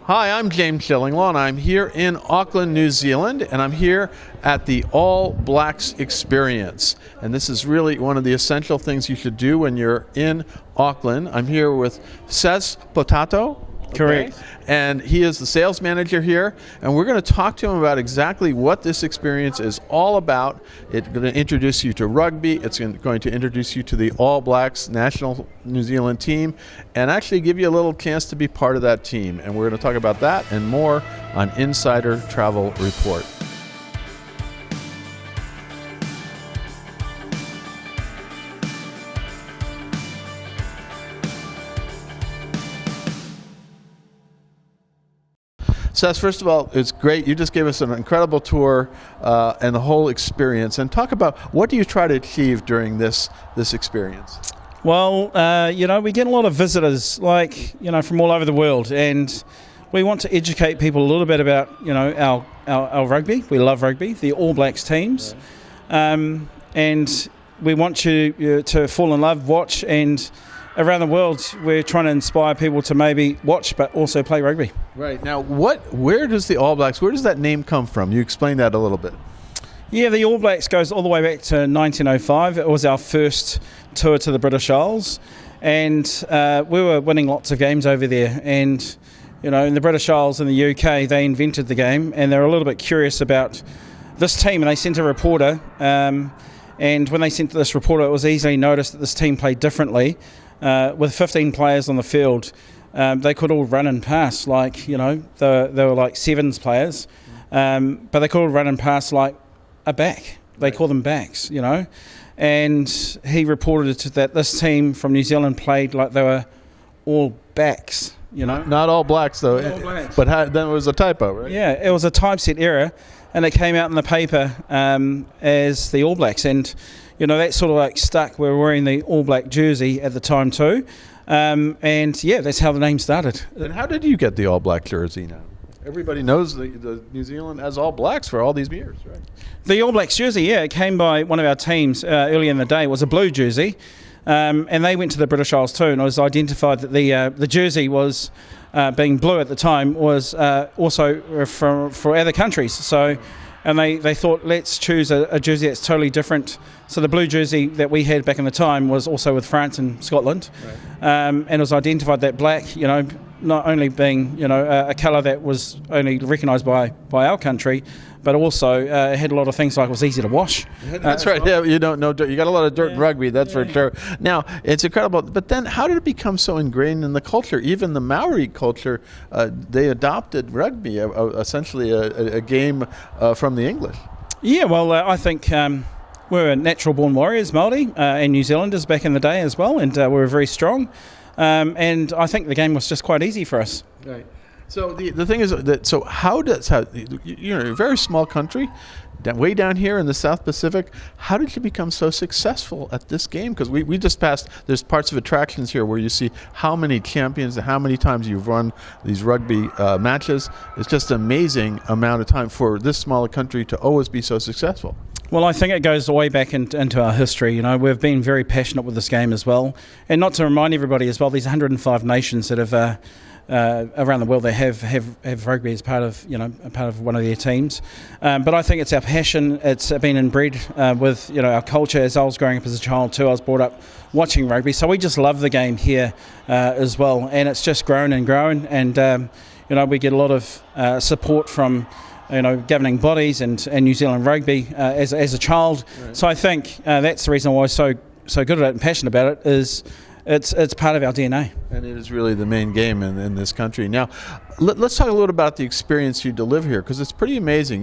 Hi, I'm James Shillinglaw, and I'm here in Auckland, New Zealand, and I'm here at the All Blacks Experience. And this is really one of the essential things you should do when you're in Auckland. I'm here with Ses Potato. Correct. Okay? And he is the sales manager here, and we're going to talk to him about exactly what this experience is all about. It's going to introduce you to rugby, it's going to introduce you to the All Blacks national New Zealand team, and actually give you a little chance to be part of that team. And we're going to talk about that and more on Insider Travel Report. Seth, first of all, it's great. You just gave us an incredible tour and the whole experience. And talk about what do you try to achieve during this experience? Well, we get a lot of visitors, from all over the world, and we want to educate people a little bit about, our rugby. We love rugby, the All Blacks teams, and we want you to fall in love, watch, and around the world, we're trying to inspire people to maybe watch but also play rugby. Right. Now, where does the All Blacks, where does that name come from? You explain that a little bit. Yeah, the All Blacks goes all the way back to 1905. It was our first tour to the British Isles, and we were winning lots of games over there. And, in the British Isles and the UK, they invented the game, and they're a little bit curious about this team, and they sent a reporter. And when they sent this reporter, it was easily noticed that this team played differently. With 15 players on the field, they could all run and pass they were like sevens players, but they could all run and pass like a back. They call them backs, And he reported that this team from New Zealand played like they were all backs, Not all blacks, though. All blacks. But then it was a typo, right? Yeah, it was a typeset error, and it came out in the paper as the All Blacks. And that sort of stuck. We were wearing the All Black jersey at the time too. That's how the name started. And how did you get the All Black jersey now? Everybody knows the New Zealand as All Blacks for all these years, right? The All Blacks jersey, it came by one of our teams early in the day. It was a blue jersey. And they went to the British Isles too, and it was identified that the jersey was, being blue at the time, was also for other countries. So, and they thought, let's choose a jersey that's totally different. So the blue jersey that we had back in the time was also with France and Scotland. Right. And it was identified that black, not only being, a colour that was only recognised by our country, but also it had a lot of things like it was easy to wash. That's right. Yeah, you don't know dirt. You got a lot of dirt in rugby, that's for sure. Now, it's incredible. But then how did it become so ingrained in the culture? Even the Maori culture, they adopted rugby, essentially a game from the English. Yeah, well, I think we were natural-born warriors, Māori, and New Zealanders back in the day as well, and we were very strong. And I think the game was just quite easy for us. Right. So the thing is that you're a very small country, way down here in the South Pacific. How did you become so successful at this game? Because we just passed. There's parts of attractions here where you see how many champions and how many times you've run these rugby matches. It's just an amazing amount of time for this small country to always be so successful. Well, I think it goes way back into our history. We've been very passionate with this game as well. And not to remind everybody as well, these 105 nations that have around the world that have rugby as part of a part of one of their teams. But I think it's our passion. It's been inbred with our culture. As I was growing up as a child too, I was brought up watching rugby. So we just love the game here as well. And it's just grown and grown. And we get a lot of support from governing bodies and New Zealand rugby as a child. Right. So I think that's the reason why I'm so good at it and passionate about it is it's part of our DNA. And it is really the main game in this country. Now, let's talk a little about the experience you deliver here, because it's pretty amazing.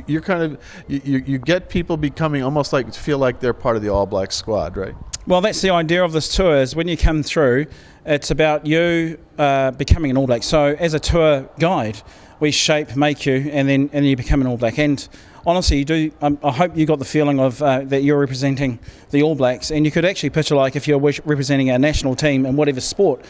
You're kind of you get people becoming almost like feel like they're part of the All Black squad, right? Well, that's the idea of this tour. Is when you come through, it's about you becoming an All Black. So as a tour guide, we make you, and then you become an All Black. And honestly, you do. I hope you got the feeling of that you're representing the All Blacks, and you could actually picture like if you're representing a national team in whatever sport,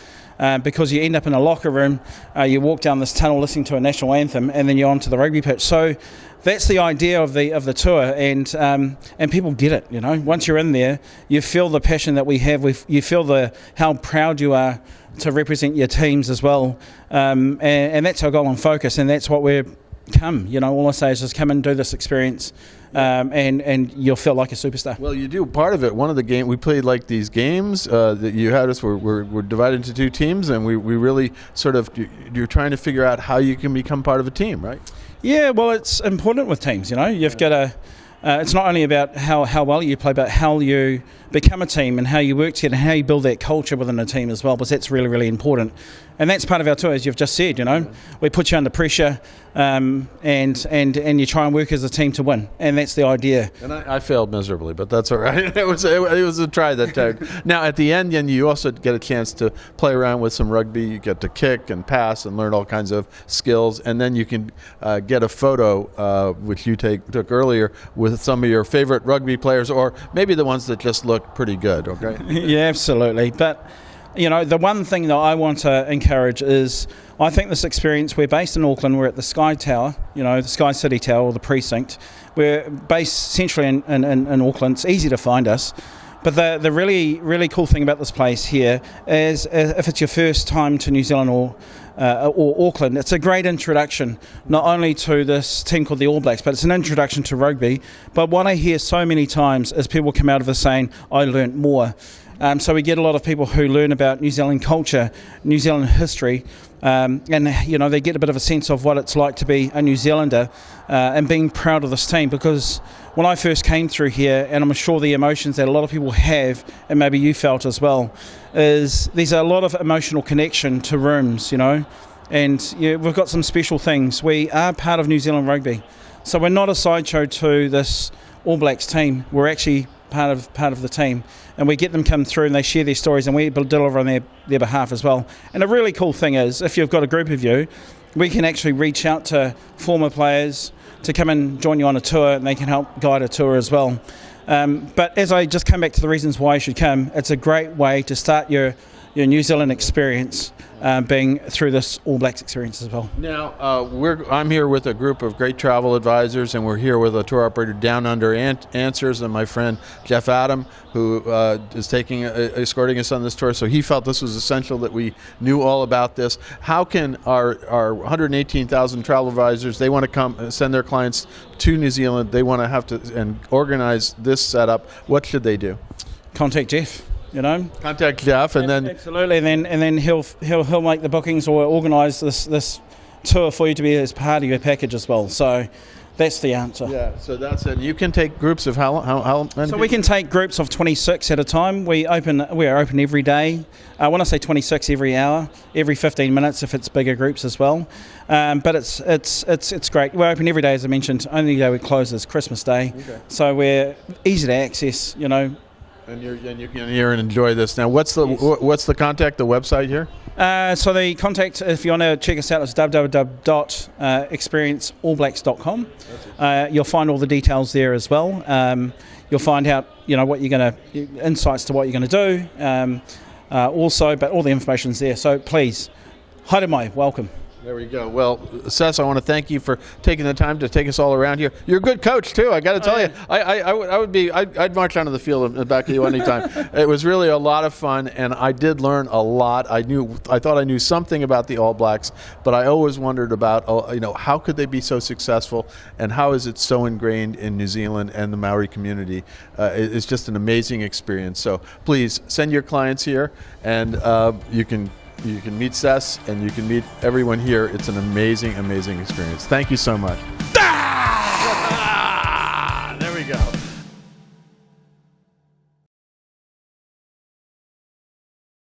because you end up in a locker room, you walk down this tunnel listening to a national anthem, and then you're onto the rugby pitch. So that's the idea of the tour, and people get it. Once you're in there, you feel the passion that we have. You feel how proud you are to represent your teams as well, and that's our goal and focus, and that's what we're come. All I say is just come and do this experience, and you'll feel like a superstar. Well, you do. Part of it, one of the games, we played like these games that you had us, we're divided into two teams, and we really sort of, you're trying to figure out how you can become part of a team, right? Yeah, well, it's important with teams, You've got to, it's not only about how well you play, but how you become a team and how you work together and how you build that culture within a team as well, because that's really, really important. And that's part of our tour, as you've just said, We put you under pressure, and you try and work as a team to win. And that's the idea. And I failed miserably, but that's all right. It was a try that time. Now, at the end, you also get a chance to play around with some rugby. You get to kick and pass and learn all kinds of skills. And then you can get a photo, which you took earlier, with some of your favorite rugby players, or maybe the ones that just look pretty good, okay? Yeah, absolutely. But the one thing that I want to encourage is, I think this experience, we're based in Auckland, we're at the Sky Tower, the Sky City Tower, or the precinct. We're based centrally in Auckland. It's easy to find us. But the really, really cool thing about this place here is, if it's your first time to New Zealand or Auckland, it's a great introduction, not only to this team called the All Blacks, but it's an introduction to rugby. But what I hear so many times is people come out of this saying, I learnt more. So we get a lot of people who learn about New Zealand culture, New Zealand history, and they get a bit of a sense of what it's like to be a New Zealander, and being proud of this team. Because when I first came through here, and I'm sure the emotions that a lot of people have, and maybe you felt as well, is there's a lot of emotional connection to rooms, and we've got some special things. We are part of New Zealand Rugby, so we're not a sideshow to this All Blacks team. We're actually part of the team, and we get them come through and they share their stories, and we deliver on their behalf as well. And a really cool thing is, if you've got a group of you, we can actually reach out to former players to come and join you on a tour, and they can help guide a tour as well. But as I just come back to the reasons why you should come, it's a great way to start your New Zealand experience, being through this All Blacks experience as well. Now, I'm here with a group of great travel advisors, and we're here with a tour operator, Down Under Answers, and my friend Jeff Adam, who is escorting us on this tour. So he felt this was essential that we knew all about this. How can our 118,000 travel advisors, they want to come send their clients to New Zealand, they want to have to and organize this setup, what should they do? Contact Jeff. Contact Jeff, and then absolutely, and then he'll make the bookings or organise this tour for you to be as part of your package as well. So that's the answer. Yeah, so that's it. You can take groups of how many? So we can take groups of 26 at a time. We are open every day. When I say 26, every hour, every 15 minutes if it's bigger groups as well. But it's great. We're open every day, as I mentioned. Only day we close is Christmas Day. Okay. So we're easy to access. And you can hear and enjoy this. Now, what's the contact, the website here? So the contact, if you want to check us out, is www.experienceallblacks.com. You'll find all the details there as well. You'll find out, what you're going to, insights to what you're going to do. Also, but all the information's there. So please, haere mai, welcome. There we go. Well, Sess, I want to thank you for taking the time to take us all around here. You're a good coach too. I got to tell you, I'd march onto the field in the back of you anytime. It was really a lot of fun, and I did learn a lot. I thought I knew something about the All Blacks, but I always wondered about, how could they be so successful, and how is it so ingrained in New Zealand and the Maori community? It's just an amazing experience. So please send your clients here, and you can meet Sess, and you can meet everyone here. It's an amazing, amazing experience. Thank you so much.